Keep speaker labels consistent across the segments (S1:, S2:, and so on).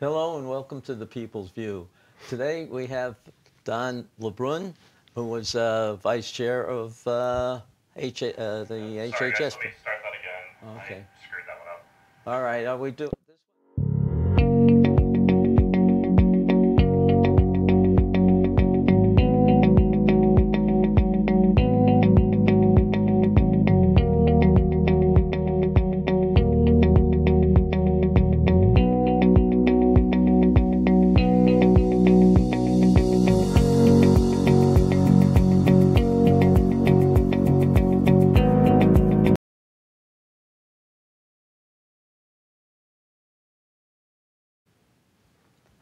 S1: Hello and welcome to the People's View. Today we have Don LeBrun, who was Vice Chair of the HHS.
S2: Sorry guys, let me start that again.
S1: Okay.
S2: I screwed that one up.
S1: All right, are we doing this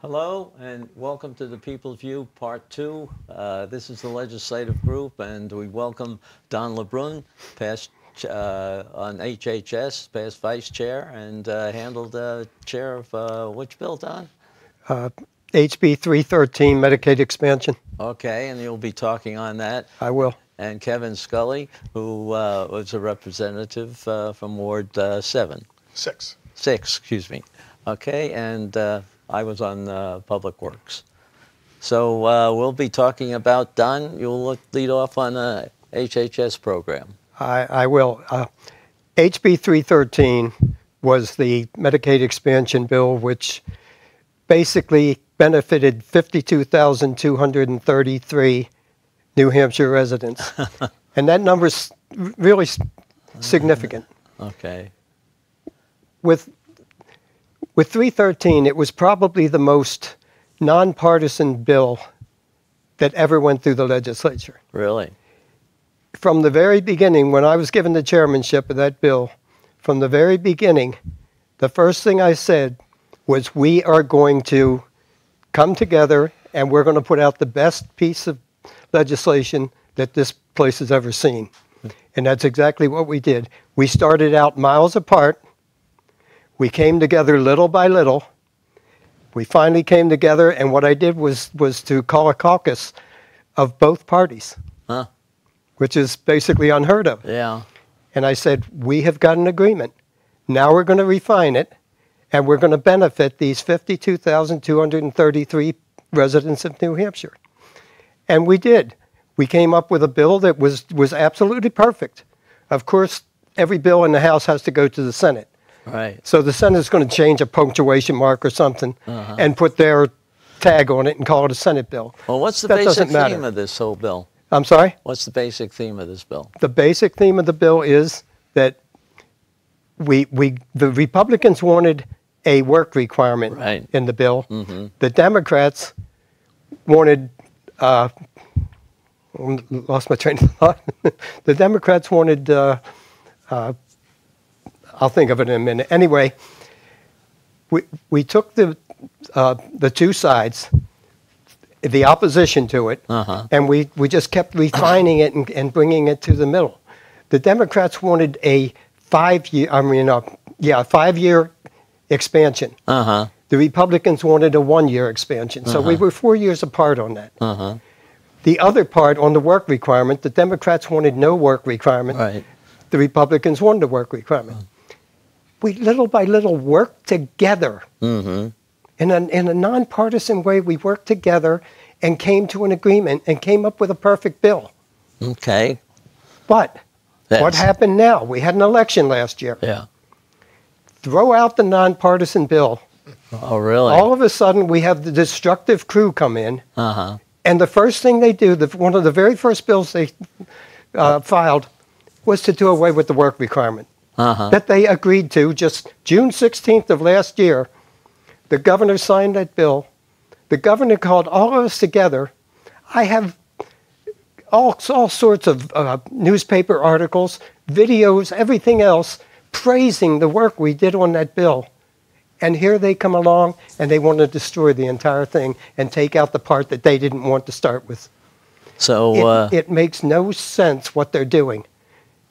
S1: Hello and welcome to the People's View Part 2. This is the legislative group and we welcome Don LeBrun, past on HHS, past Vice Chair, and handled Chair of which bill, Don?
S3: HB 313, Medicaid expansion.
S1: Okay, and you'll be talking on that.
S3: I will.
S1: And Kevin Scully, who was a representative from Ward 7.
S4: Six.
S1: 6, excuse me. Okay, and I was on Public Works. So we'll be talking about, Don, you'll lead off on a HHS program.
S3: I will. HB 313 was the Medicaid expansion bill, which basically benefited 52,233 New Hampshire residents. And that number's really significant.
S1: Okay.
S3: With 313, it was probably the most nonpartisan bill that ever went through the legislature.
S1: Really?
S3: From the very beginning, when I was given the chairmanship of that bill, from the very beginning, the first thing I said was, we are going to come together and we're going to put out the best piece of legislation that this place has ever seen. And that's exactly what we did. We started out miles apart. We came together little by little. We finally came together, and what I did was to call a caucus of both parties, which is basically unheard of.
S1: Yeah.
S3: And I said, we have got an agreement. Now we're going to refine it, and we're going to benefit these 52,233 residents of New Hampshire. And we did. We came up with a bill that was absolutely perfect. Of course, every bill in the House has to go to the Senate.
S1: Right.
S3: So the Senate's going to change a punctuation mark or something and put their tag on it and call it a Senate bill.
S1: Well, what's the
S3: That
S1: basic
S3: doesn't matter.
S1: theme of this whole bill?
S3: I'm sorry?
S1: What's the basic theme of this bill?
S3: The basic theme of the bill is that the Republicans wanted a work requirement in the bill. Mm-hmm. The Democrats wanted, lost my train of thought. The Democrats wanted, I'll think of it in a minute. Anyway, we took the two sides, the opposition to it, and we just kept refining it and bringing it to the middle. The Democrats wanted a 5-year expansion. The Republicans wanted a 1-year expansion. So we were 4 years apart on that. The other part on the work requirement, the Democrats wanted no work requirement.
S1: Right.
S3: The Republicans wanted a work requirement. We little by little worked together. In a nonpartisan way. We worked together and came to an agreement and came up with a perfect bill.
S1: Okay.
S3: But what happened now? We had an election last year.
S1: Yeah.
S3: Throw out the nonpartisan bill.
S1: Oh, really?
S3: All of a sudden, we have the destructive crew come in. And the first thing they do, one of the very first bills they filed, was to do away with the work requirement. That they agreed to just June 16th of last year. The governor signed that bill. The governor called all of us together. I have all sorts of newspaper articles, videos, everything else, praising the work we did on that bill. And here they come along and they want to destroy the entire thing and take out the part that they didn't want to start with.
S1: So
S3: it makes no sense what they're doing.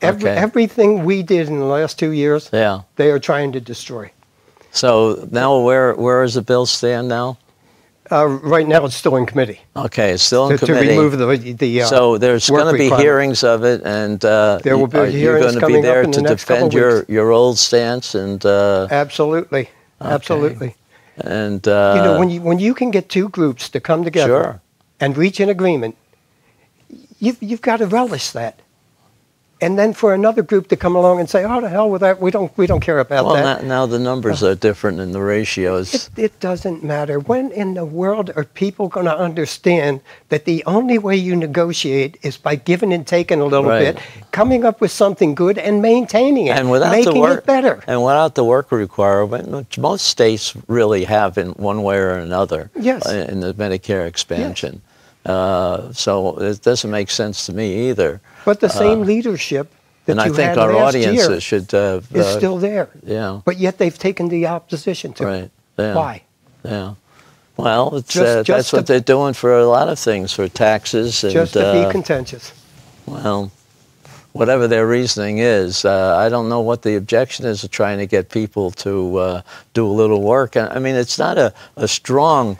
S3: Everything we did in the last 2 years, they are trying to destroy.
S1: So now where does the bill stand now?
S3: Right now it's still in committee.
S1: Okay, it's still in committee.
S3: To remove the
S1: so there's going to be hearings of it, and
S3: there will be
S1: you're going to be there to defend your old stance and.
S3: Absolutely, absolutely.
S1: And
S3: when you can get two groups to come together
S1: Sure.
S3: and reach an agreement, you've got to relish that. And then for another group to come along and say, "Oh, to hell with that! We don't care about
S1: well,
S3: that."
S1: now the numbers are different in the ratios.
S3: It doesn't matter. When in the world are people going to understand that the only way you negotiate is by giving and taking a little
S1: Right.
S3: bit, coming up with something good and maintaining it,
S1: And without
S3: making
S1: the work,
S3: it better?
S1: And without the work requirement, which most states really have in one way or another.
S3: Yes.
S1: In the Medicare expansion. So it doesn't make sense to me either.
S3: But the same leadership that
S1: And I
S3: you
S1: think
S3: had
S1: our
S3: last
S1: audiences
S3: year
S1: should
S3: is still there.
S1: Yeah.
S3: But yet they've taken the opposition to it.
S1: Right. Yeah.
S3: Why?
S1: Yeah. Well, it's,
S3: Just
S1: that's what
S3: to-
S1: they're doing for a lot of things, for taxes and
S3: Just to be contentious.
S1: well, whatever their reasoning is, I don't know what the objection is of trying to get people to do a little work. I mean, it's not a strong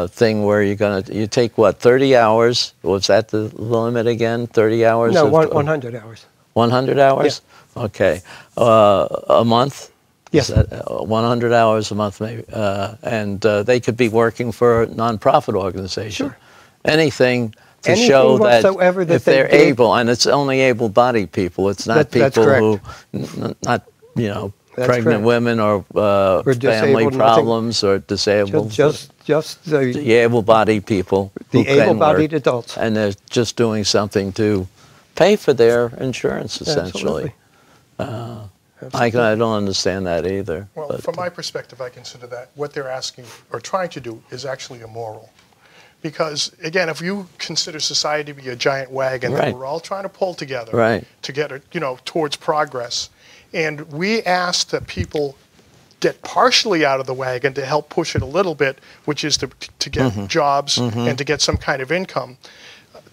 S1: thing where you take what, 30 hours? Was that the limit again? 30 hours?
S3: No,
S1: of-
S3: 100 hours.
S1: 100 hours? Okay. A month?
S3: Yes.
S1: Is that, 100 hours a month, maybe. And they could be working for a nonprofit organization.
S3: Sure.
S1: Anything to
S3: Anything
S1: show that,
S3: whatsoever that
S1: if
S3: they
S1: they're
S3: did-
S1: able, and it's only able-bodied people. It's not
S3: That's
S1: people
S3: correct.
S1: who, not,
S3: That's
S1: pregnant
S3: correct.
S1: women or family
S3: disabled, nothing.
S1: problems or disabled.
S3: Just the
S1: The able-bodied people. who can
S3: able-bodied
S1: work,
S3: adults.
S1: and they're just doing something to pay for their insurance, essentially.
S3: Absolutely.
S1: I don't understand that either.
S4: Well,
S1: but,
S4: from my perspective, I consider that what they're asking or trying to do is actually immoral. Because, again, if you consider society to be a giant wagon
S1: Right.
S4: that we're all trying to pull together
S1: Right.
S4: to get, towards progress, and we ask that people get partially out of the wagon to help push it a little bit, which is to get jobs and to get some kind of income.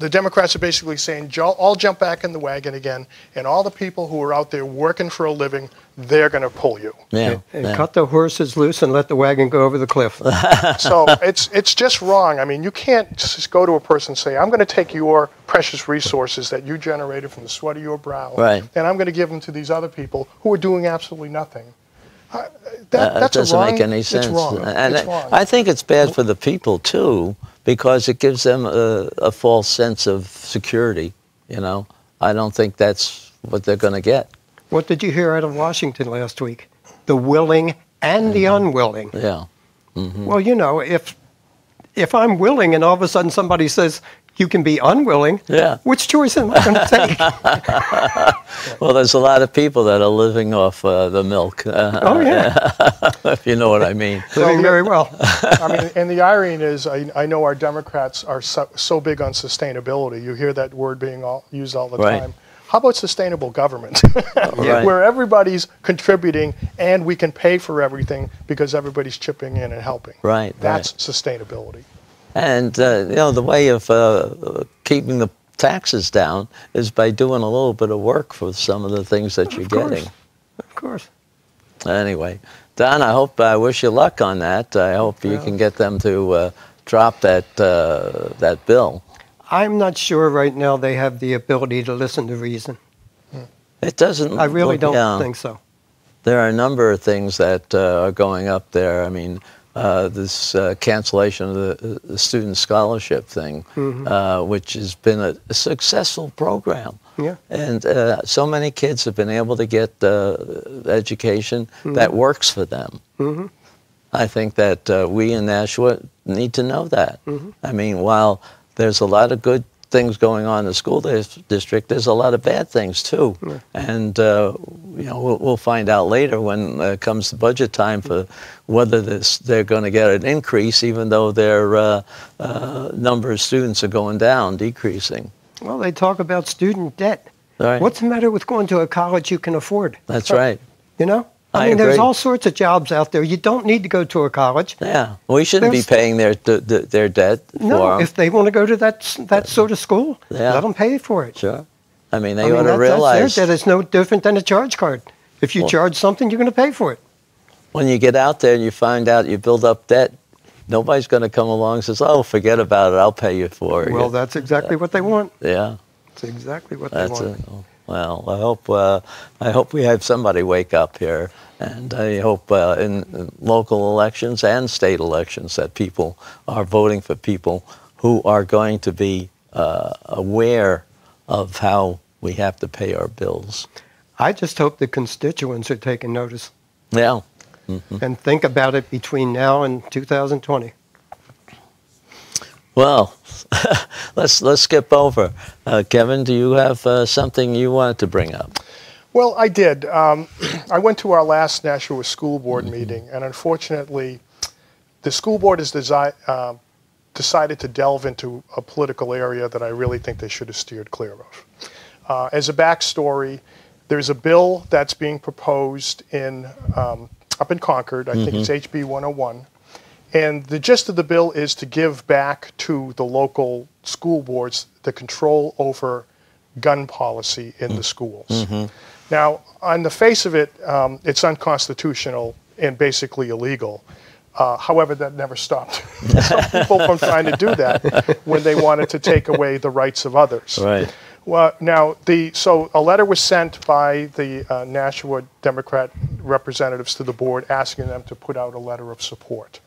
S4: The Democrats are basically saying, all jump back in the wagon again, and all the people who are out there working for a living, they're going to pull you.
S1: yeah,
S3: And
S1: yeah.
S3: cut the horses loose and let the wagon go over the cliff.
S4: So it's just wrong. I mean, you can't just go to a person and say, I'm going to take your precious resources that you generated from the sweat of your brow,
S1: Right.
S4: and I'm going to give them to these other people who are doing absolutely nothing.
S1: That
S4: That's
S1: doesn't
S4: wrong.
S1: make any sense.
S4: It's wrong.
S1: And
S4: It's wrong.
S1: I think it's bad for the people, too, because it gives them a false sense of security, I don't think that's what they're going to get.
S3: What did you hear out of Washington last week? The willing and the unwilling.
S1: Yeah.
S3: Well, if I'm willing and all of a sudden somebody says you can be unwilling,
S1: Yeah.
S3: which choice am I going to take?
S1: Well, there's a lot of people that are living off the milk.
S3: Oh, yeah.
S1: If you know what I mean.
S3: Doing very well.
S4: I mean, and the irony is, I know our Democrats are so big on sustainability. You hear that word being used all the
S1: Right.
S4: time. How about sustainable government?
S1: Right.
S4: Where everybody's contributing and we can pay for everything because everybody's chipping in and helping.
S1: Right,
S4: That's sustainability.
S1: And, the way of keeping the taxes down is by doing a little bit of work for some of the things that you're getting.
S3: Of course.
S1: Anyway, Don, I wish you luck on that. I hope you can get them to drop that bill.
S3: I'm not sure right now they have the ability to listen to reason.
S1: It doesn't.
S3: I really don't
S1: yeah.
S3: think so.
S1: There are a number of things that are going up there. I mean, this cancellation of the student scholarship thing, which has been a successful program.
S3: Yeah.
S1: And so many kids have been able to get education that works for them. I think that we in Nashua need to know that. I mean, while there's a lot of good things going on in the school district, there's a lot of bad things too. And we'll find out later when it comes to budget time for whether they're going to get an increase, even though their number of students are going down, decreasing.
S3: Well, they talk about student debt.
S1: Right.
S3: What's the matter with going to a college you can afford?
S1: That's right.
S3: I mean, there's
S1: agree.
S3: all sorts of jobs out there. You don't need to go to a college.
S1: Yeah, we shouldn't be
S3: There's-
S1: paying their debt
S3: No,
S1: for 'em.
S3: if they want to go to that sort of school,
S1: Yeah.
S3: let them pay for it.
S1: Sure. I mean, they
S3: I mean,
S1: ought to
S3: that's
S1: realize
S3: their debt. It's no different than a charge card. If you
S1: Well-
S3: charge something, you're going to pay for it.
S1: when you get out there and you find out you build up debt, nobody's going to come along and says, "Oh, forget about it. I'll pay you for it."
S3: Well, that's exactly what they want.
S1: Yeah,
S3: That's exactly what they
S1: that's
S3: want.
S1: it. Well, I hope we have somebody wake up here, and I hope in local elections and state elections that people are voting for people who are going to be aware of how we have to pay our bills.
S3: I just hope the constituents are taking notice.
S1: Yeah.
S3: And think about it between now and 2020.
S1: Well, let's skip over. Kevin, do you have something you wanted to bring up?
S4: Well, I did. I went to our last Nashua School Board meeting, and unfortunately, the school board has decided to delve into a political area that I really think they should have steered clear of. As a backstory, there's a bill that's being proposed in up in Concord. I think it's HB 101. And the gist of the bill is to give back to the local school boards the control over gun policy in the schools. Now, on the face of it, it's unconstitutional and basically illegal. However, that never stopped some people from trying to do that when they wanted to take away the rights of others.
S1: Right.
S4: Well, now, so a letter was sent by the Nashua Democrat representatives to the board asking them to put out a letter of support.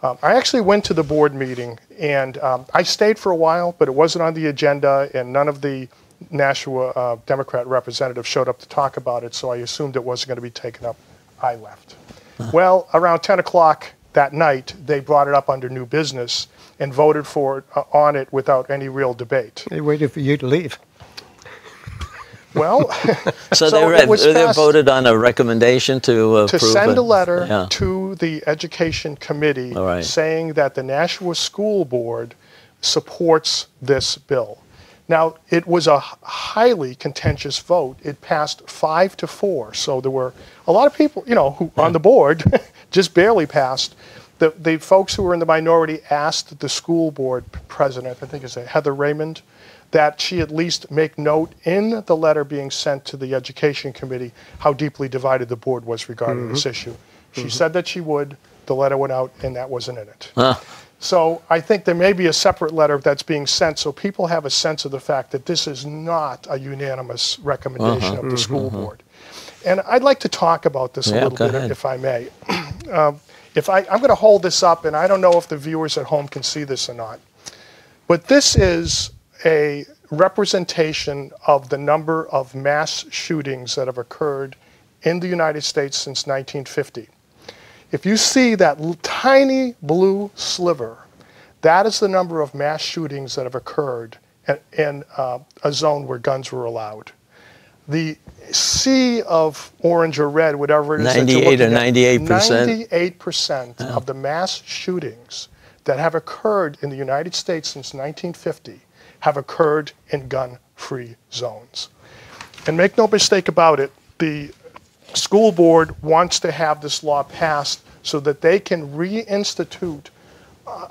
S4: I actually went to the board meeting, and I stayed for a while, but it wasn't on the agenda, and none of the Nashua Democrat representatives showed up to talk about it, so I assumed it wasn't going to be taken up. I left. Well, around 10 o'clock that night, they brought it up under new business and voted for it, on it without any real debate.
S3: They waited for you to leave.
S4: Well,
S1: So,
S4: it was
S1: they
S4: passed
S1: voted on a recommendation to approve
S4: send
S1: it?
S4: a letter
S1: Yeah.
S4: to the Education Committee
S1: All right.
S4: saying that the Nashua School Board supports this bill. Now, it was a highly contentious vote. It passed 5-4, so there were a lot of people, who on the board just barely passed. The folks who were in the minority asked the school board president, I think it's Heather Raymond, that she at least make note in the letter being sent to the Education Committee how deeply divided the board was regarding this issue. She said that she would. The letter went out, and that wasn't in it. So I think there may be a separate letter that's being sent so people have a sense of the fact that this is not a unanimous recommendation of the school board. And I'd like to talk about this a little bit, if I may. I'm going to hold this up, and I don't know if the viewers at home can see this or not. But this is a representation of the number of mass shootings that have occurred in the United States since 1950. If you see that tiny blue sliver, that is the number of mass shootings that have occurred in a zone where guns were allowed. The sea of orange or red, whatever it is,
S1: 98 or 98%.
S4: 98% of the mass shootings that have occurred in the United States since 1950 have occurred in gun-free zones. And make no mistake about it, the school board wants to have this law passed so that they can reinstitute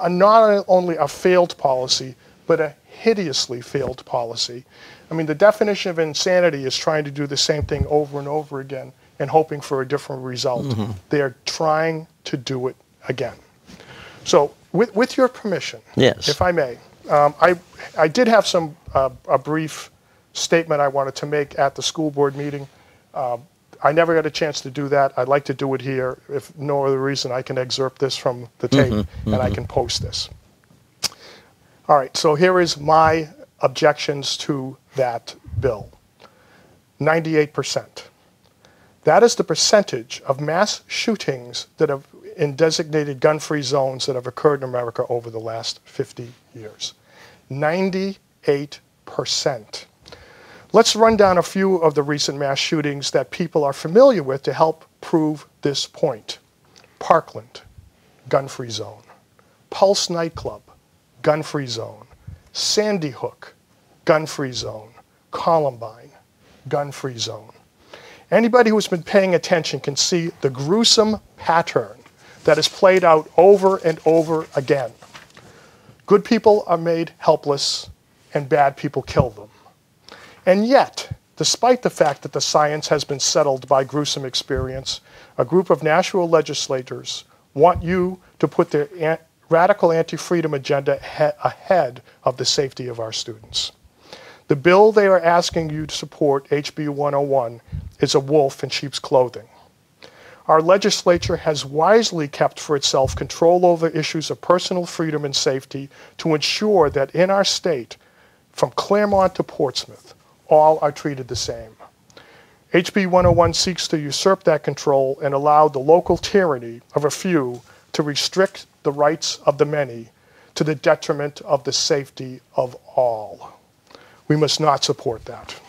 S4: not only a failed policy, but a hideously failed policy. I mean, the definition of insanity is trying to do the same thing over and over again and hoping for a different result. They are trying to do it again. So, with your permission,
S1: Yes.
S4: if I may, I did have a brief statement I wanted to make at the school board meeting. I never got a chance to do that. I'd like to do it here. If no other reason, I can excerpt this from the tape and I can post this. All right, so here is my objections to that bill. 98%. That is the percentage of mass shootings that have in designated gun-free zones that have occurred in America over the last 50 years. 98%. Let's run down a few of the recent mass shootings that people are familiar with to help prove this point. Parkland, gun-free zone. Pulse nightclub, gun-free zone. Sandy Hook, gun-free zone. Columbine, gun-free zone. Anybody who's been paying attention can see the gruesome pattern that is played out over and over again. Good people are made helpless and bad people kill them. And yet, despite the fact that the science has been settled by gruesome experience, a group of Nashua legislators want you to put their radical anti-freedom agenda ahead of the safety of our students. The bill they are asking you to support, HB 101, is a wolf in sheep's clothing. Our legislature has wisely kept for itself control over issues of personal freedom and safety to ensure that in our state, from Claremont to Portsmouth, all are treated the same. HB 101 seeks to usurp that control and allow the local tyranny of a few to restrict the rights of the many to the detriment of the safety of all. We must not support that.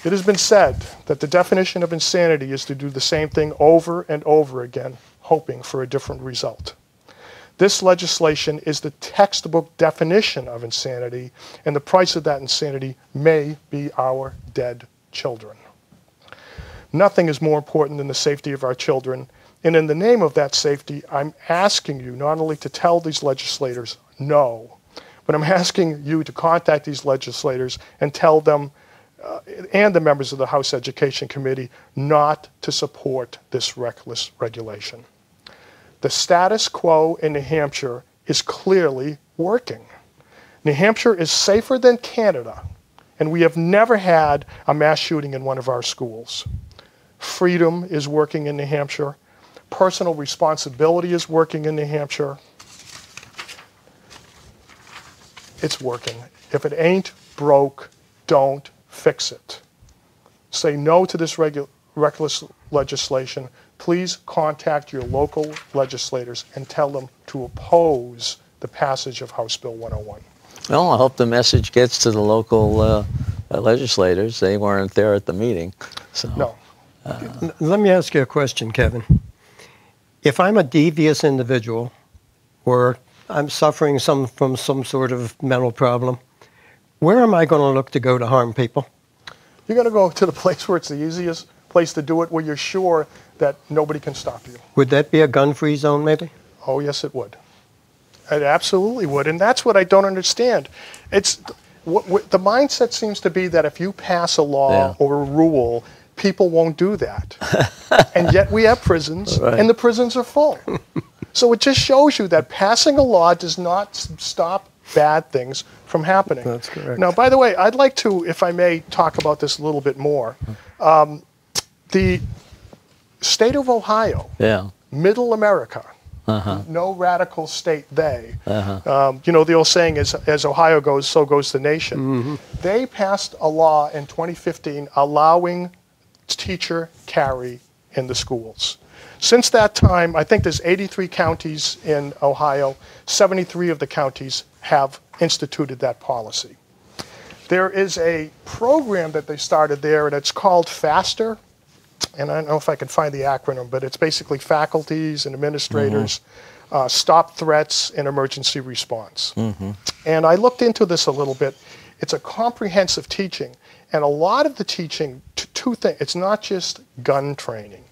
S4: It has been said that the definition of insanity is to do the same thing over and over again, hoping for a different result. This legislation is the textbook definition of insanity, and the price of that insanity may be our dead children. Nothing is more important than the safety of our children, and in the name of that safety, I'm asking you not only to tell these legislators no, but I'm asking you to contact these legislators and tell them and the members of the House Education Committee not to support this reckless regulation. The status quo in New Hampshire is clearly working. New Hampshire is safer than Canada, and we have never had a mass shooting in one of our schools. Freedom is working in New Hampshire. Personal responsibility is working in New Hampshire. It's working. If it ain't broke, don't fix it. Say no to this reckless legislation. Please contact your local legislators and tell them to oppose the passage of House Bill 101.
S1: Well, I hope the message gets to the local legislators. They weren't there at the meeting. So.
S4: No.
S3: Let me ask you a question, Kevin. If I'm a devious individual or I'm suffering from some sort of mental problem, where am I going to look to go to harm people?
S4: You're going to go to the place where it's the easiest place to do it, where you're sure that nobody can stop you.
S3: Would that be a gun-free zone, maybe?
S4: Oh, yes, it would. It absolutely would, and that's what I don't understand. It's the mindset seems to be that if you pass a law or a rule, people won't do that. And yet we have prisons, and the prisons are full. So it just shows you that passing a law does not stop bad things from happening.
S3: That's correct.
S4: Now, by the way, I'd like to, if I may, talk about this a little bit more. The state of Ohio, middle America, no radical state they. You know, the old saying is, as Ohio goes, so goes the nation. They passed a law in 2015 allowing teacher carry in the schools. Since that time, I think there's 83 counties in Ohio. 73 of the counties have instituted that policy. There is a program that they started there, and it's called FASTER. And I don't know if I can find the acronym, but it's basically faculties and administrators, stop threats and emergency response. And I looked into this a little bit. It's a comprehensive teaching. And a lot of the teaching, two things, it's not just gun training.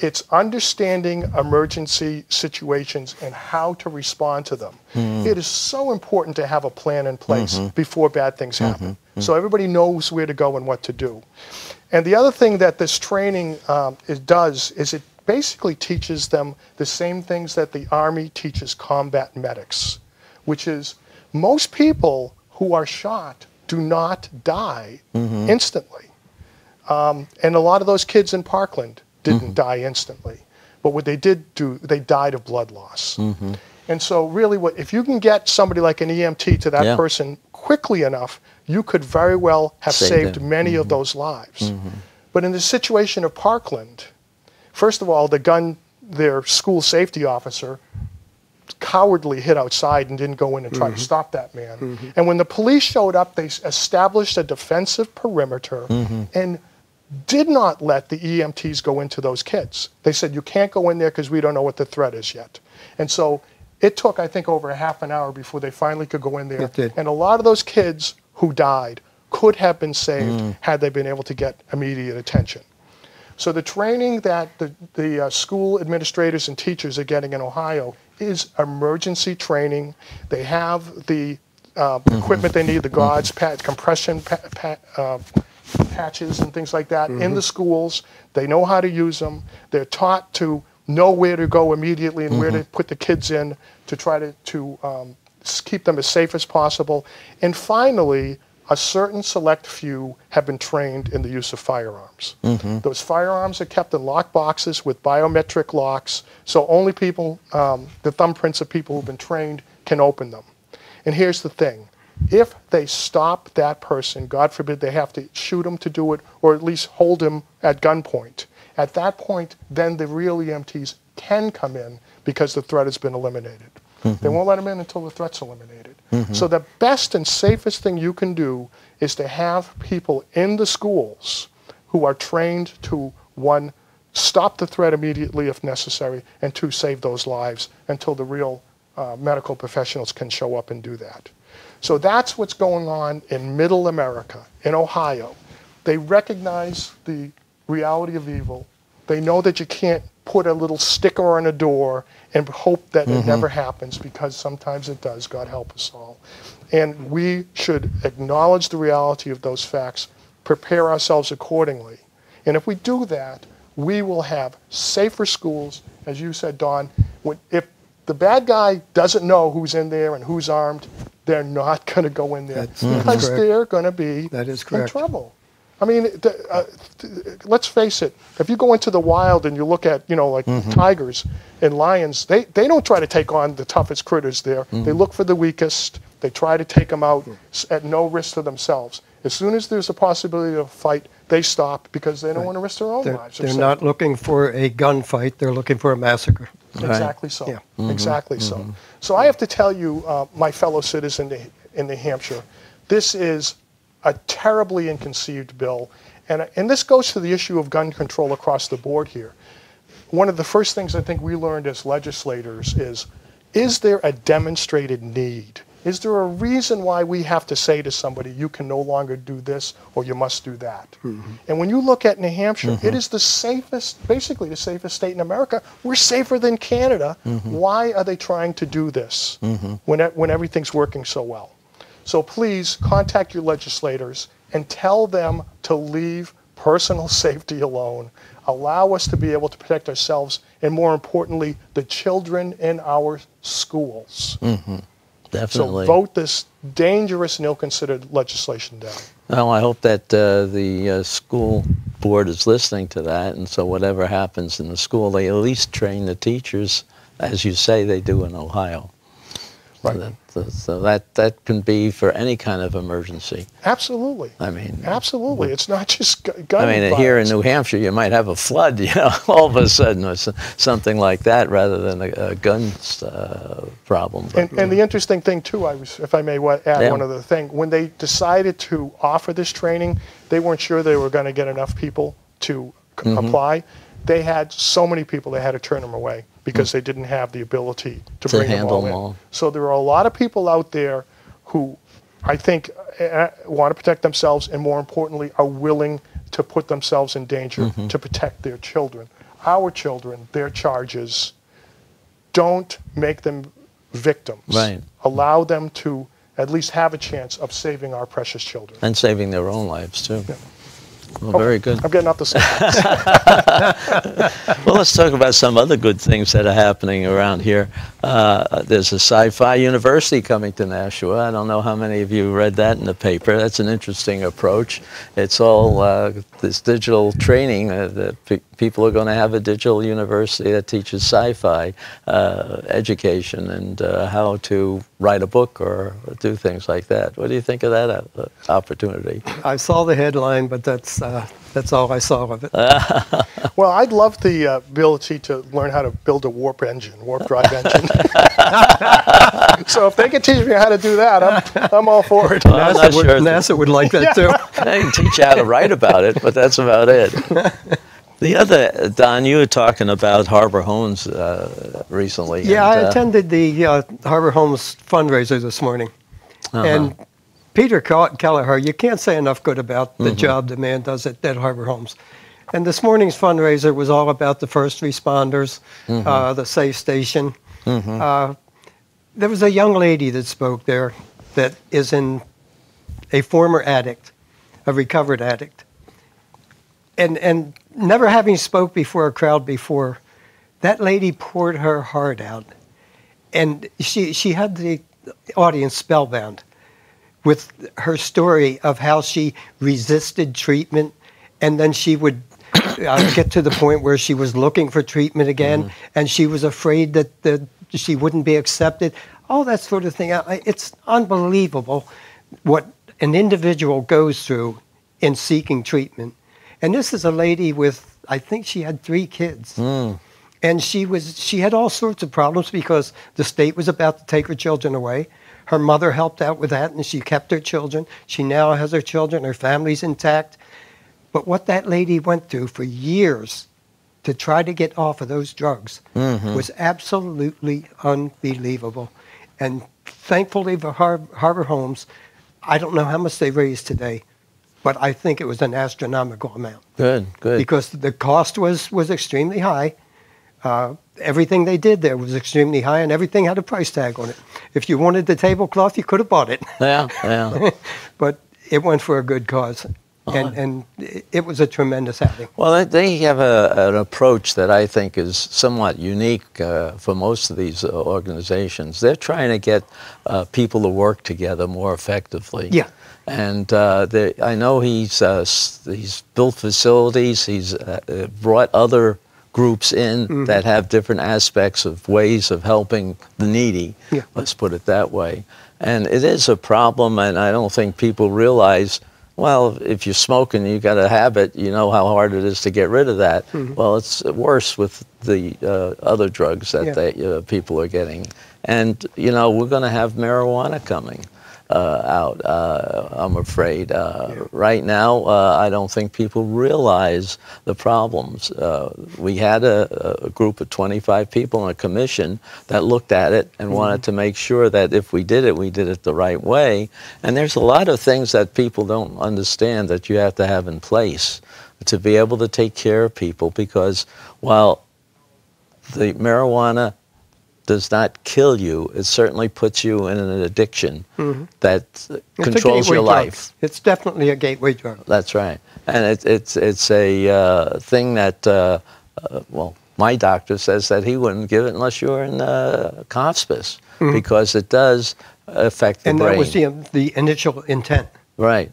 S4: It's understanding emergency situations and how to respond to them. It is so important to have a plan in place before bad things happen. So everybody knows where to go and what to do. And the other thing that this training does is it basically teaches them the same things that the Army teaches combat medics, which is most people who are shot do not die instantly. And a lot of those kids in Parkland didn't die instantly. But what they did do, they died of blood loss. And so really, if you can get somebody like an EMT to that person quickly enough, you could very well have saved many of those lives. But in the situation of Parkland, first of all, their school safety officer cowardly hid outside and didn't go in and try to stop that man. And when the police showed up, they established a defensive perimeter and did not let the EMTs go into those kids. They said, you can't go in there because we don't know what the threat is yet. And so it took, I think, over a half an hour before they finally could go in there.
S3: It did.
S4: And a lot of those kids who died could have been saved had they been able to get immediate attention. So the training that the school administrators and teachers are getting in Ohio is emergency training. They have the equipment they need, the gauze, compression patches and things like that in the schools. They know how to use them. They're taught to know where to go immediately and where to put the kids in to try to keep them as safe as possible. And finally, a certain select few have been trained in the use of firearms. Those firearms are kept in lock boxes with biometric locks, so only people, the thumbprints of people who've been trained can open them. And here's the thing. If they stop that person, God forbid they have to shoot him to do it, or at least hold him at gunpoint, at that point, then the real EMTs can come in because the threat has been eliminated. They won't let them in until the threat's eliminated. So the best and safest thing you can do is to have people in the schools who are trained to, one, stop the threat immediately if necessary, and two, save those lives until the real medical professionals can show up and do that. So that's what's going on in Middle America, in Ohio. They recognize the reality of evil. They know that you can't put a little sticker on a door and hope that it never happens, because sometimes it does, God help us all. And we should acknowledge the reality of those facts, prepare ourselves accordingly. And if we do that, we will have safer schools. As you said, Don, if the bad guy doesn't know who's in there and who's armed, they're not going to go in there because they're going to be in trouble. I mean, let's face it. If you go into the wild and you look at, like tigers and lions, they don't try to take on the toughest critters there. They look for the weakest. They try to take them out at no risk to themselves. As soon as there's a possibility of a fight, they stop because they don't want to risk their own lives.
S3: They're not looking for a gunfight. They're looking for a massacre.
S4: Exactly so. Yeah. Exactly so. So I have to tell you, my fellow citizen in New Hampshire, this is a terribly inconceived bill. And this goes to the issue of gun control across the board here. One of the first things I think we learned as legislators is there a demonstrated need? Is there a reason why we have to say to somebody, you can no longer do this or you must do that? And when you look at New Hampshire, it is the safest, basically the safest state in America. We're safer than Canada. Why are they trying to do this when everything's working so well? So please contact your legislators and tell them to leave personal safety alone. Allow us to be able to protect ourselves and, more importantly, the children in our schools.
S1: Definitely.
S4: So vote this dangerous and ill-considered legislation down.
S1: Well, I hope that the school board is listening to that, and so whatever happens in the school, they at least train the teachers, as you say they do in Ohio.
S4: Right.
S1: So that can be for any kind of emergency.
S4: Absolutely.
S1: I mean,
S4: absolutely. It's not just gun
S1: I mean,
S4: violence.
S1: here in New Hampshire, you might have a flood, all of a sudden, or something like that, rather than a gun problem.
S4: And the interesting thing, too, if I may add one other thing, when they decided to offer this training, they weren't sure they were going to get enough people to apply. They had so many people, they had to turn them away because they didn't have the ability to bring them all in. So there are a lot of people out there who I think want to protect themselves and, more importantly, are willing to put themselves in danger to protect their children. Our children, their charges, don't make them victims.
S1: Right.
S4: Allow them to at least have a chance of saving our precious children.
S1: And saving their own lives, too. Yeah. Well, very good.
S4: I'm getting off the soapbox.
S1: Well, let's talk about some other good things that are happening around here. There's a sci-fi university coming to Nashua. I don't know how many of you read that in the paper. That's an interesting approach. It's all this digital training. People are going to have a digital university that teaches sci-fi education and how to write a book or do things like that. What do you think of that opportunity?
S3: I saw the headline, but that's all I saw of it.
S4: Well, I'd love the ability to learn how to build a warp drive engine. So if they can teach me how to do that, I'm all for it.
S1: Well,
S3: NASA would like that too.
S1: They can teach you how to write about it, but that's about it. The other, Don, you were talking about Harbor Homes recently.
S3: Yeah, I attended the Harbor Homes fundraiser this morning. And Peter Kelleher, you can't say enough good about the job the man does at Harbor Homes. And this morning's fundraiser was all about the first responders, the safe station. There was a young lady that spoke there that is a former addict, a recovered addict. And never having spoke before a crowd before, that lady poured her heart out. And she had the audience spellbound with her story of how she resisted treatment, and then she would get to the point where she was looking for treatment again, and she was afraid that she wouldn't be accepted. All that sort of thing. It's unbelievable what an individual goes through in seeking treatment. And this is a lady with, I think she had 3 kids. And she had all sorts of problems because the state was about to take her children away. Her mother helped out with that, and she kept her children. She now has her children. Her family's intact. But what that lady went through for years to try to get off of those drugs was absolutely unbelievable. And thankfully for Harbor Homes, I don't know how much they raised today, but I think it was an astronomical amount.
S1: Good.
S3: Because the cost was extremely high. Everything they did there was extremely high, and everything had a price tag on it. If you wanted the tablecloth, you could have bought it.
S1: Yeah.
S3: But it went for a good cause, and it was a tremendous outing.
S1: Well, they have an approach that I think is somewhat unique for most of these organizations. They're trying to get people to work together more effectively.
S3: Yeah.
S1: And I know he's built facilities. He's brought other groups in that have different aspects of ways of helping the needy.
S3: Yeah.
S1: Let's put it that way. And it is a problem, and I don't think people realize, well, if you're smoking, you got a habit, you know how hard it is to get rid of that. Well, it's worse with the other drugs that people are getting. And, we're going to have marijuana coming out, I'm afraid. Right now, I don't think people realize the problems. We had a group of 25 people in a commission that looked at it and wanted to make sure that if we did it the right way. And there's a lot of things that people don't understand that you have to have in place to be able to take care of people, because while the marijuana does not kill you, it certainly puts you in an addiction that controls your life.
S3: It's definitely a gateway drug.
S1: That's right. And it's a thing that, well, my doctor says that he wouldn't give it unless you're in hospice, because it does affect the brain.
S3: And that was the initial intent.
S1: Right.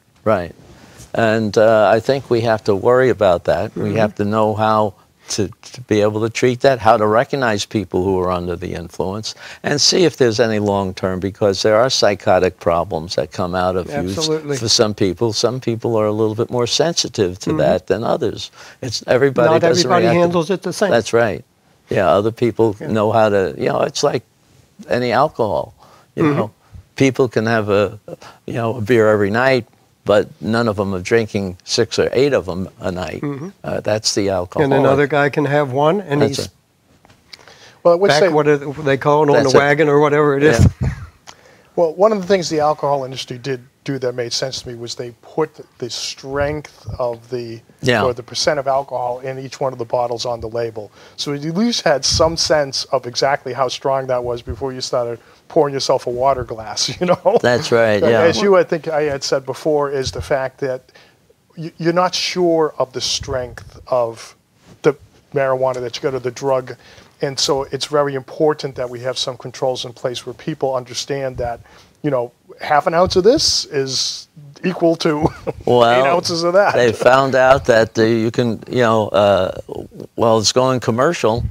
S1: And I think we have to worry about that. We have to know how to be able to treat that, how to recognize people who are under the influence, and see if there's any long-term, because there are psychotic problems that come out of use for some people. Some people are a little bit more sensitive to that than others. Not everybody
S3: handles it the same.
S1: That's right. Yeah, other people know how to, it's like any alcohol. People can have a beer every night, but none of them are drinking 6 or 8 of them a night. That's the alcohol.
S3: And another guy can have one, and he's
S4: well,
S3: back, what they call it, on the wagon or whatever it is.
S1: Yeah.
S4: Well, one of the things the alcohol industry did do that made sense to me was they put the strength of or the percent of alcohol in each one of the bottles on the label. So you at least had some sense of exactly how strong that was before you started pouring yourself a water glass,
S1: That's right, yeah.
S4: As I think I had said before, is the fact that you're not sure of the strength of the marijuana that you got, or the drug. And so it's very important that we have some controls in place where people understand that, half an ounce of this is equal to 8 ounces of that.
S1: They found out that you can, while it's going commercial,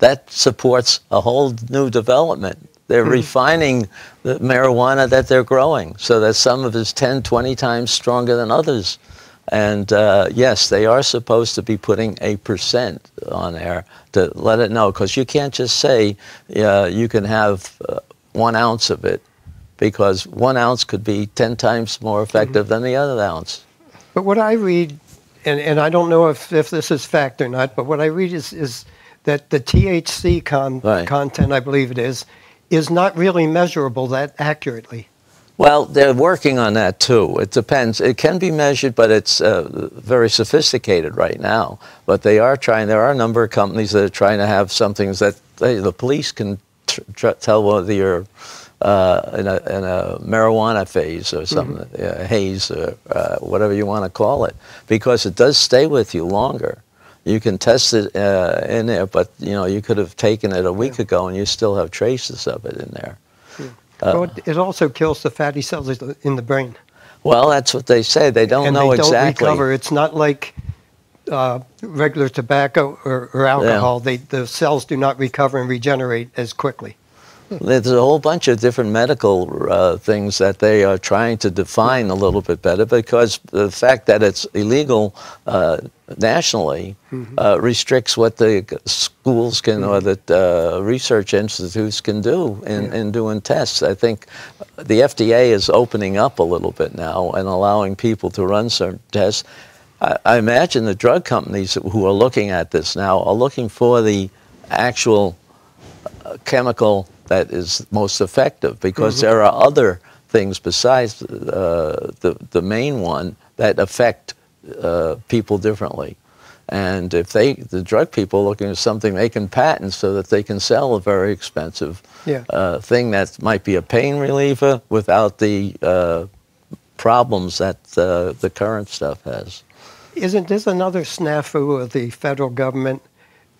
S1: that supports a whole new development. They're refining the marijuana that they're growing so that some of it is 10, 20 times stronger than others. And yes, they are supposed to be putting a percent on there to let it know, because you can't just say you can have 1 ounce of it, because 1 ounce could be 10 times more effective than the other ounce.
S3: But what I read, and I don't know if this is fact or not, but what I read is that the THC content, I believe it is not really measurable that accurately.
S1: Well, they're working on that too. It depends. It can be measured, but it's very sophisticated right now. But they are trying. There are a number of companies that are trying to have something that the police can tell whether you're in a marijuana phase or something, haze, or whatever you want to call it, because it does stay with you longer. You can test it in there, but you could have taken it a week ago and you still have traces of it in there.
S3: Well, it also kills the fatty cells in the brain.
S1: Well, that's what they say. They don't
S3: And
S1: know
S3: they don't
S1: exactly.
S3: recover. It's not like regular tobacco or alcohol. The cells do not recover and regenerate as quickly.
S1: There's a whole bunch of different medical things that they are trying to define a little bit better, because the fact that it's illegal nationally restricts what the schools can or the research institutes can do in doing tests. I think the FDA is opening up a little bit now and allowing people to run certain tests. I imagine the drug companies who are looking at this now are looking for the actual chemical that is most effective, because there are other things besides the main one that affect people differently. And if the drug people are looking at something they can patent so that they can sell a very expensive thing that might be a pain reliever without the problems that the current stuff has.
S3: Isn't this another snafu of the federal government?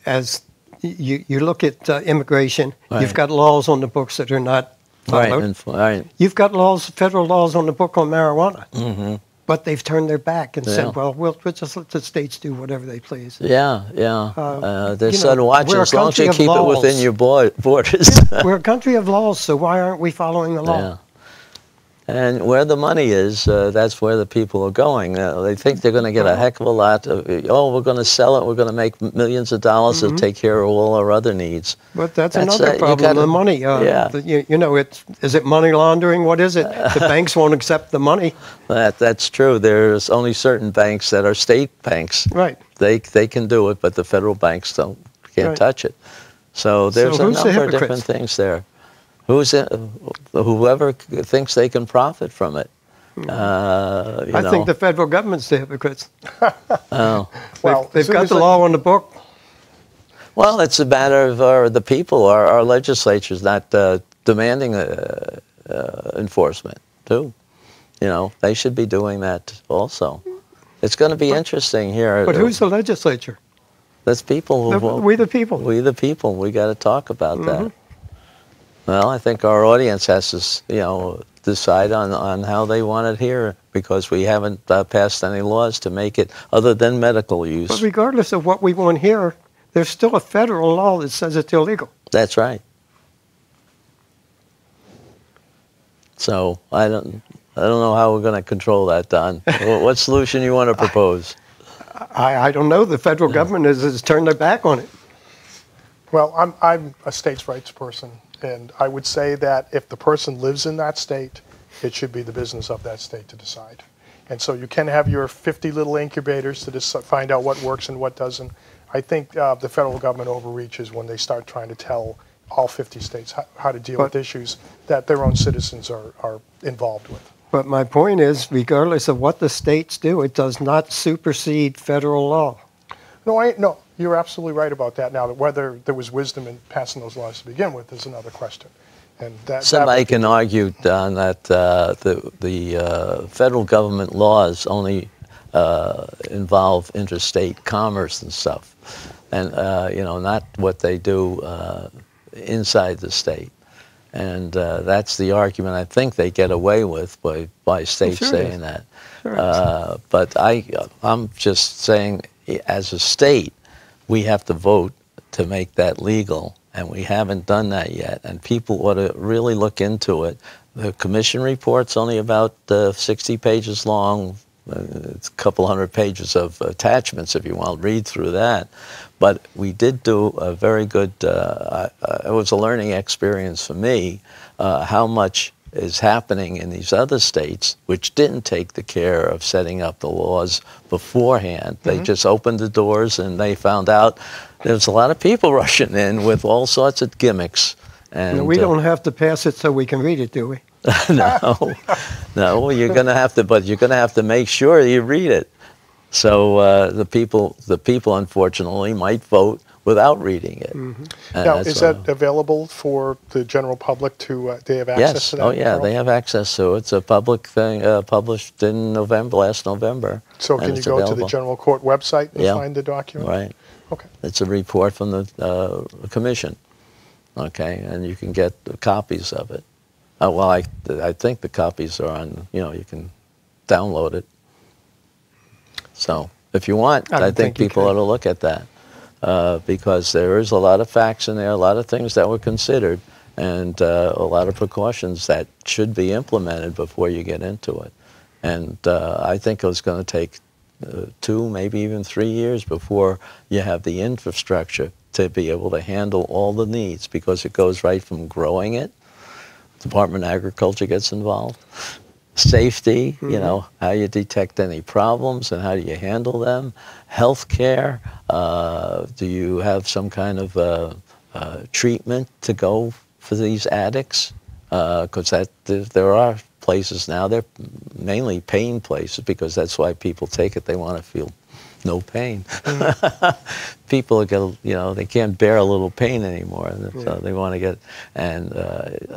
S3: As you look at immigration, you've got laws on the books that are not followed.
S1: Right.
S3: You've got federal laws on the book on marijuana. But they've turned their back and said, well, we'll just let the states do whatever they please.
S1: They said, watch it, as long as you keep it within your borders.
S3: We're a country of laws, so why aren't we following the law?
S1: Yeah. And where the money is, that's where the people are going. They think they're going to get a heck of a lot. We're going to sell it. We're going to make millions of dollars to take care of all our other needs.
S3: But that's another problem, the money. Is it money laundering? What is it? The banks won't accept the money.
S1: That's true. There's only certain banks that are state banks.
S3: Right.
S1: They can do it, but the federal banks can't touch it. So there's a number of different things there. Whoever thinks they can profit from it.
S3: I think the federal government's the hypocrites.
S4: Well,
S3: they've got the law on the book.
S1: Well, it's a matter of the people. Our legislature's not demanding enforcement, too. They should be doing that also. It's going to be interesting here.
S3: But who's the legislature?
S1: That's people.
S3: We the people.
S1: We the people. We got to talk about that. Well, I think our audience has to, decide on how they want it here, because we haven't passed any laws to make it other than medical use.
S3: But regardless of what we want here, there's still a federal law that says it's illegal.
S1: That's right. So I don't know how we're going to control that, Don. What solution you want to propose?
S3: I don't know. The federal government has turned their back on it.
S4: Well, I'm a states' rights person. And I would say that if the person lives in that state, it should be the business of that state to decide. And so you can have your 50 little incubators to find out what works and what doesn't. I think the federal government overreaches when they start trying to tell all 50 states how to deal with issues that their own citizens are involved with.
S3: But my point is, regardless of what the states do, it does not supersede federal law.
S4: No, you're absolutely right about that. Now, whether there was wisdom in passing those laws to begin with is another question. And
S1: somebody can argue, Don, that the federal government laws only involve interstate commerce and stuff, and not what they do inside the state. And that's the argument I think they get away with by states saying that. But I'm just saying, as a state, we have to vote to make that legal, and we haven't done that yet. And people ought to really look into it. The commission report's only about 60 pages long. It's a couple hundred pages of attachments if you want to read through that. But we did do a very good, it was a learning experience for me, how much is happening in these other states which didn't take the care of setting up the laws beforehand. They just opened the doors and they found out there's a lot of people rushing in with all sorts of gimmicks. And
S3: we don't have to pass it so we can read it, do we?
S1: No, you're going to have to, but you're going to have to make sure you read it. So the people, unfortunately, might vote without reading it.
S4: Now, is that available for the general public to? They have access to that?
S1: Oh, yeah, they have access to it. It's a public thing published in last November.
S4: So can you go to the general court website and find the document?
S1: Right.
S4: Okay.
S1: It's a report from the commission. Okay, and you can get copies of it. Well, I think the copies are on, you can download it. So if you want, I think people ought to look at that because there is a lot of facts in there, a lot of things that were considered, and a lot of precautions that should be implemented before you get into it. And I think it's going to take 2, maybe even 3 years before you have the infrastructure to be able to handle all the needs, because it goes right from growing it, Department of Agriculture gets involved, safety, how you detect any problems and how do you handle them, health care, do you have some kind of treatment to go for these addicts? Because there are places now, they're mainly pain places, because that's why people take it, they want to feel no pain. People get, they can't bear a little pain anymore, so they want to get. And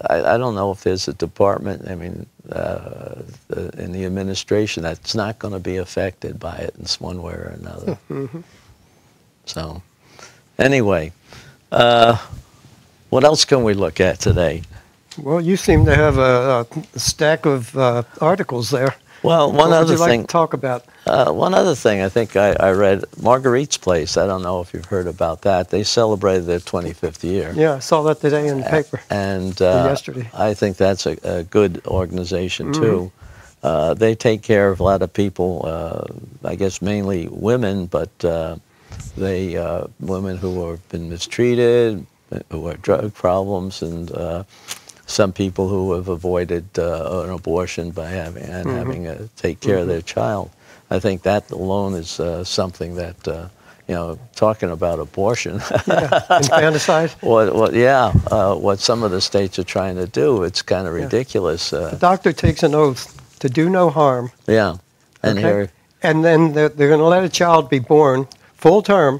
S1: I don't know if there's a department, in the administration that's not going to be affected by it in one way or another. So, anyway, what else can we look at today?
S3: Well, you seem to have a stack of articles there.
S1: Well,
S3: what would you like to talk about?
S1: One other thing I think I read, Marguerite's Place, I don't know if you've heard about that. They celebrated their 25th year.
S3: Yeah, I saw that today in the paper.
S1: And
S3: yesterday.
S1: I think that's a good organization, too. They take care of a lot of people, I guess mainly women, but women who have been mistreated, who have drug problems, and some people who have avoided an abortion by having to take care of their child. I think that alone is something that, talking about abortion.
S3: Infanticide?
S1: What some of the states are trying to do, it's kind of ridiculous.
S3: The doctor takes an oath to do no harm.
S1: Yeah. And
S3: and then they're going to let a child be born full term,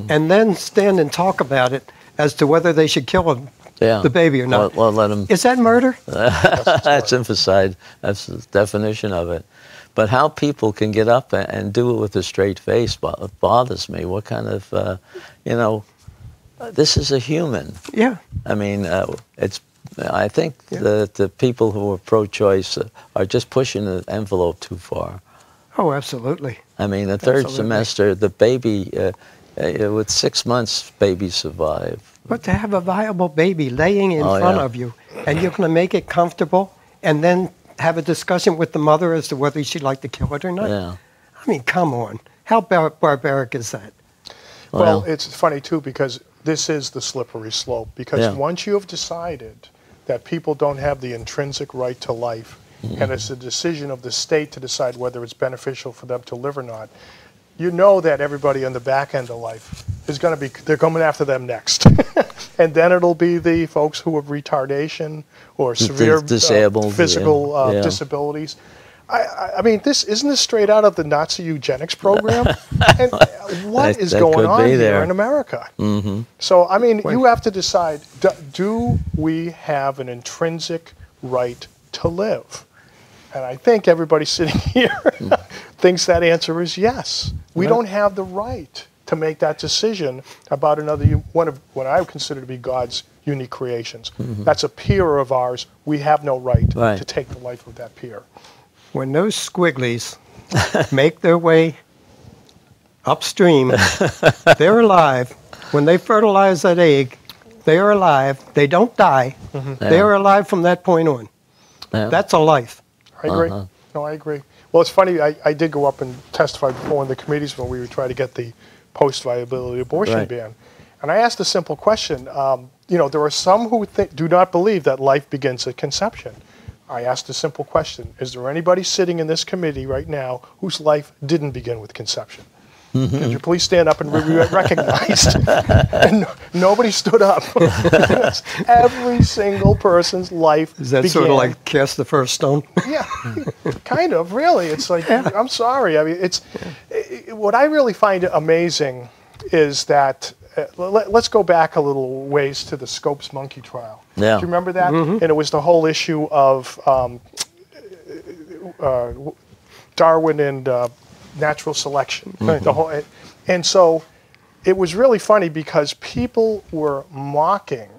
S3: and then stand and talk about it as to whether they should kill the baby or not.
S1: Well, let them.
S3: Is that murder?
S1: That's infanticide. That's the definition of it. But how people can get up and do it with a straight face bothers me. What kind of, this is a human.
S3: Yeah.
S1: I think the people who are pro-choice are just pushing the envelope too far.
S3: Oh, absolutely.
S1: The third semester, the baby, with 6 months, babies survive.
S3: But to have a viable baby laying in front of you, and you're going to make it comfortable, and then have a discussion with the mother as to whether she'd like to kill it or not.
S1: Yeah.
S3: Come on. How barbaric is that?
S4: Well, it's funny, too, because this is the slippery slope. Because once you have decided that people don't have the intrinsic right to life, and it's a decision of the state to decide whether it's beneficial for them to live or not, you know that everybody on the back end of life is going to be, they're coming after them next. And then it'll be the folks who have retardation or severe
S1: disabled,
S4: physical disabilities. Isn't this straight out of the Nazi eugenics program? And what is going on here in America? So, you have to decide, do we have an intrinsic right to live? And I think everybody sitting here thinks that answer is yes. We don't have the right to make that decision about one of what I would consider to be God's unique creations. That's a peer of ours. We have no right to take the life of that peer.
S3: When those squigglies make their way upstream, they're alive. When they fertilize that egg, they are alive. They don't die. They are alive from that point on. That's a life.
S4: I agree. No, I agree. Well, it's funny. I did go up and testify before in the committees when we were trying to get the post-viability abortion ban. And I asked a simple question. There are some who do not believe that life begins at conception. I asked a simple question. Is there anybody sitting in this committee right now whose life didn't begin with conception? Could you please stand up and be recognized? And nobody stood up. Every single person's life
S3: Is that sort of like cast the first stone?
S4: Yeah, kind of, really. It's like, I'm sorry. What I really find amazing is that, let's go back a little ways to the Scopes monkey trial.
S1: Yeah.
S4: Do you remember that? And it was the whole issue of Darwin and natural selection. And so it was really funny because people were mocking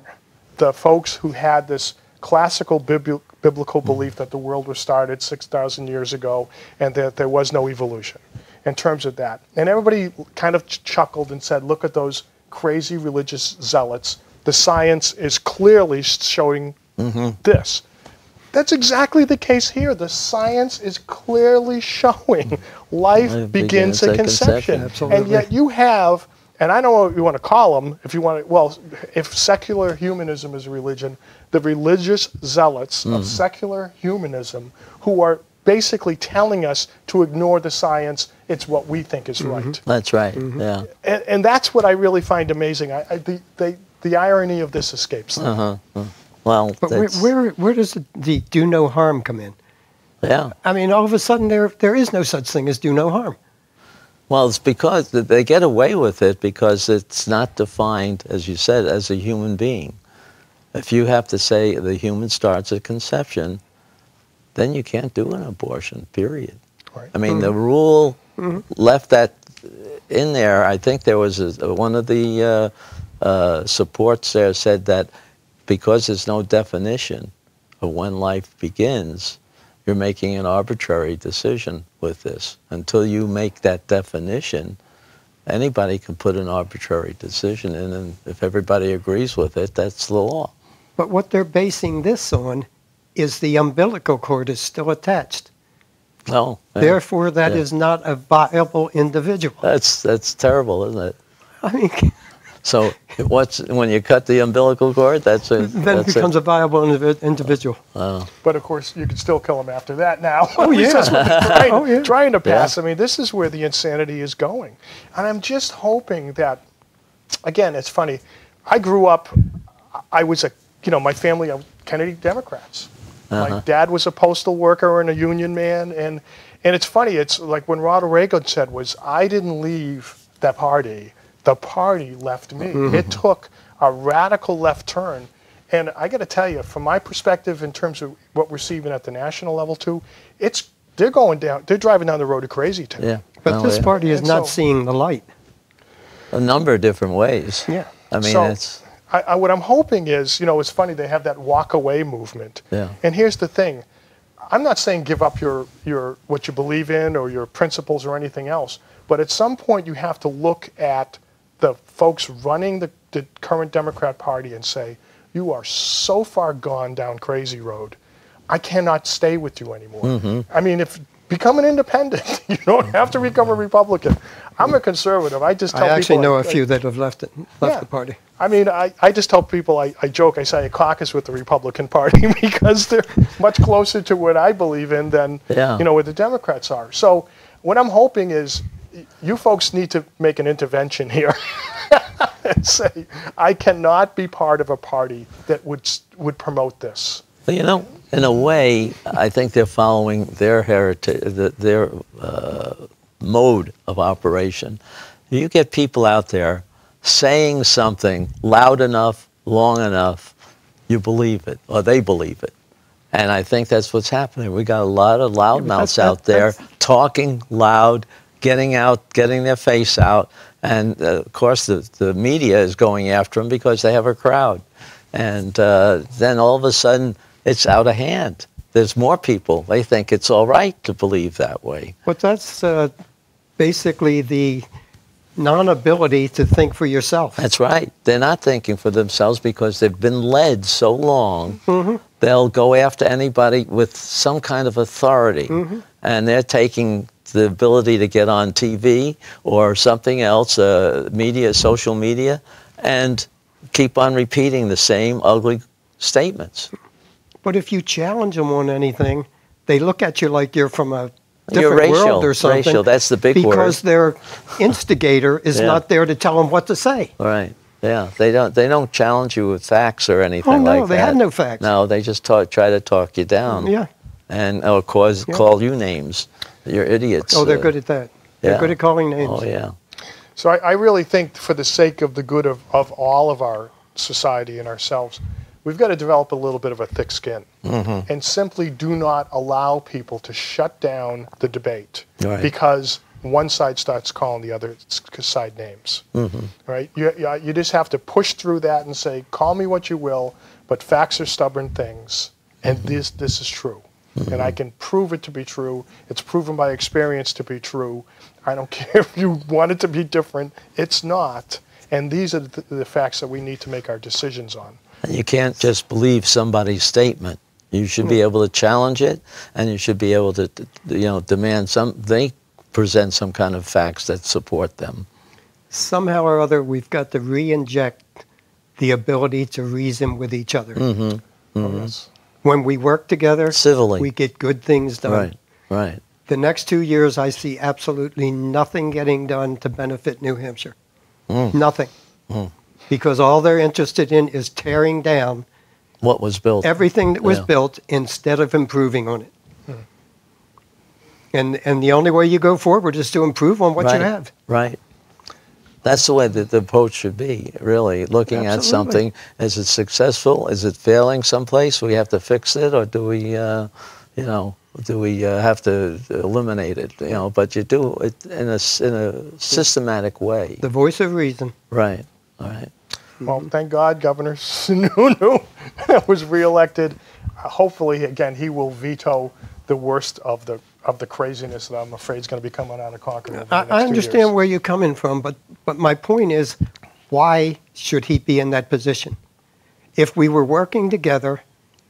S4: the folks who had this classical biblical belief that the world was started 6,000 years ago and that there was no evolution in terms of that. And everybody kind of chuckled and said, look at those crazy religious zealots. The science is clearly showing this. That's exactly the case here. The science is clearly showing life begins at conception. And yet you have, and I don't know what you want to call them, if you want to, well, if secular humanism is a religion, the religious zealots of secular humanism who are basically telling us to ignore the science, it's what we think is right.
S1: That's right, yeah.
S4: And that's what I really find amazing. The irony of this escapes them.
S1: Well,
S3: But where does the do no harm come in?
S1: yeah.
S3: I mean, all of a sudden there is no such thing as do no harm.
S1: Well, it's because they get away with it because it's not defined, as you said, as a human being. If you have to say the human starts at conception, then you can't do an abortion, period.
S4: Right.
S1: I mean, the rule left that in there. I think there was one of the supports there said that because there's no definition of when life begins, you're making an arbitrary decision with this. Until you make that definition, anybody can put an arbitrary decision in, and if everybody agrees with it, that's the law.
S3: But what they're basing this on is the umbilical cord is still attached.
S1: Well,
S3: Therefore, that is not a viable individual.
S1: that's terrible, isn't it?
S3: I mean,
S1: So when you cut the umbilical cord,
S3: then it becomes a viable individual.
S4: But of course, you can still kill them after that now.
S3: Oh, yeah.
S4: That's what they're trying to pass.
S1: Yeah.
S4: I mean, this is where the insanity is going. And I'm just hoping that, again, it's funny. I grew up, I was my family, Kennedy Democrats. My dad was a postal worker and a union man. And it's funny, it's like when Ronald Reagan said was, I didn't leave that party. The party left me. It took a radical left turn. And I got to tell you, from my perspective, in terms of what we're seeing at the national level too, they're driving down the road of crazy too.
S1: Yeah.
S3: But this party is
S4: And
S3: not
S4: so-
S3: seeing the light.
S1: A number of different ways.
S3: Yeah.
S1: I mean,
S4: So,
S1: it's
S4: what I'm hoping is, it's funny, they have that walk away movement.
S1: Yeah.
S4: And here's the thing. I'm not saying give up your what you believe in or your principles or anything else, but at some point you have to look at the folks running the current Democrat Party and say, you are so far gone down crazy road, I cannot stay with you anymore. I mean, become an independent. You don't have to become a Republican. I'm a conservative. I just tell people.
S3: I actually know a few that have left the party.
S4: I mean, I just tell people, I joke, I say I caucus with the Republican Party because they're much closer to what I believe in than, what the Democrats are. So what I'm hoping is you folks need to make an intervention here and say, I cannot be part of a party that would promote this.
S1: Well, in a way, I think they're following their heritage, their mode of operation. You get people out there saying something loud enough, long enough, you believe it, or they believe it. And I think that's what's happening. We got a lot of loudmouths out there talking loud, getting their face out. And, of course, the media is going after them because they have a crowd. And then all of a sudden, it's out of hand. There's more people. They think it's all right to believe that way.
S3: But that's basically the non-ability to think for yourself.
S1: That's right. They're not thinking for themselves because they've been led so long. They'll go after anybody with some kind of authority. And they're taking the ability to get on TV or something else, social media, and keep on repeating the same ugly statements.
S3: But if you challenge them on anything, they look at you like you're from a
S1: You're
S3: different
S1: racial,
S3: world or something.
S1: racial, that's the big word.
S3: Because their instigator is not there to tell them what to say.
S1: Right. Yeah. They don't challenge you with facts or anything like that.
S3: Oh, no, they had no facts.
S1: No, they just try to talk you down.
S3: Yeah.
S1: And call you names. You're idiots.
S3: Oh, they're good at that. They're good at calling names.
S1: Oh, yeah.
S4: So I really think for the sake of the good of all of our society and ourselves, we've got to develop a little bit of a thick skin and simply do not allow people to shut down the debate.
S1: Right.
S4: Because one side starts calling the other side names. Right? You just have to push through that and say, call me what you will, but facts are stubborn things, and this is true. And I can prove it to be true. It's proven by experience to be true. I don't care if you want it to be different. It's not. And these are the facts that we need to make our decisions on.
S1: And you can't just believe somebody's statement. You should be able to challenge it, and you should be able to, demand they present some kind of facts that support them.
S3: Somehow or other, we've got to re-inject the ability to reason with each other.
S4: Yes.
S3: When we work together,
S1: Civilly.
S3: we get good things done.
S1: Right, right.
S3: The next 2 years, I see absolutely nothing getting done to benefit New Hampshire. Nothing. Because all they're interested in is tearing down
S1: What was built.
S3: everything that was built instead of improving on it. And the only way you go forward is to improve on what you have.
S1: Right. That's the way that the approach should be, really. Looking at something, is it successful? Is it failing someplace? We have to fix it, or do we, have to eliminate it? But you do it in a systematic way.
S3: The voice of reason.
S1: Right, right.
S4: Well, thank God Governor Sununu was reelected. Hopefully, again, he will veto the worst of the craziness that I'm afraid is going to be coming out of Concord over the next 2 years.
S3: I understand where you're coming from, but my point is, why should he be in that position? If we were working together,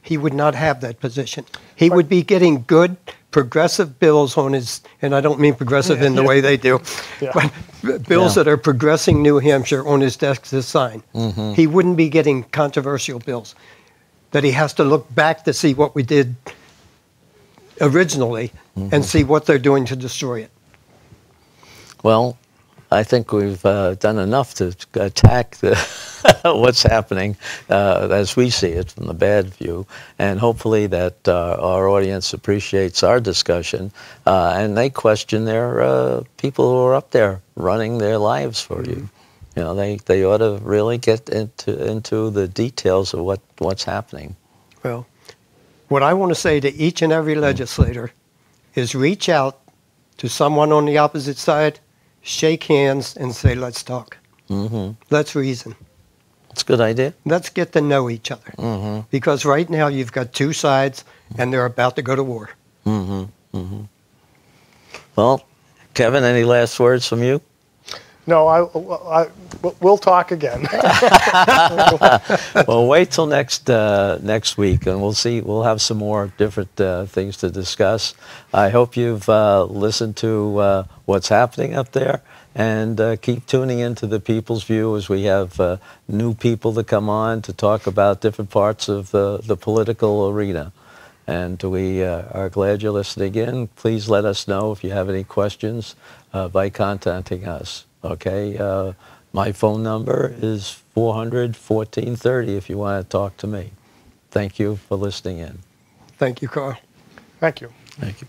S3: he would not have that position. He would be getting good, progressive bills on his, and I don't mean progressive in the way they do, but bills that are progressing New Hampshire on his desk to sign. He wouldn't be getting controversial bills that he has to look back to see what we did originally and see what they're doing to destroy it.
S1: Well, I think we've done enough to attack what's happening as we see it from the bad view, and hopefully that our audience appreciates our discussion and they question their people who are up there running their lives for you. They ought to really get into the details of what's happening.
S3: Well, what I want to say to each and every legislator is reach out to someone on the opposite side, shake hands, and say, let's talk. Let's reason.
S1: That's a good idea.
S3: Let's get to know each other. Because right now you've got two sides, and they're about to go to war.
S1: Well, Kevin, any last words from you?
S4: No, we'll talk again.
S1: Well, wait till next week, and we'll see. We'll have some more different things to discuss. I hope you've listened to what's happening up there, and keep tuning into the People's View as we have new people to come on to talk about different parts of the political arena. And we are glad you're listening in. Please let us know if you have any questions by contacting us. Okay, my phone number is 400-1430 if you want to talk to me. Thank you for listening in.
S3: Thank you, Carl.
S4: Thank you.
S1: Thank you.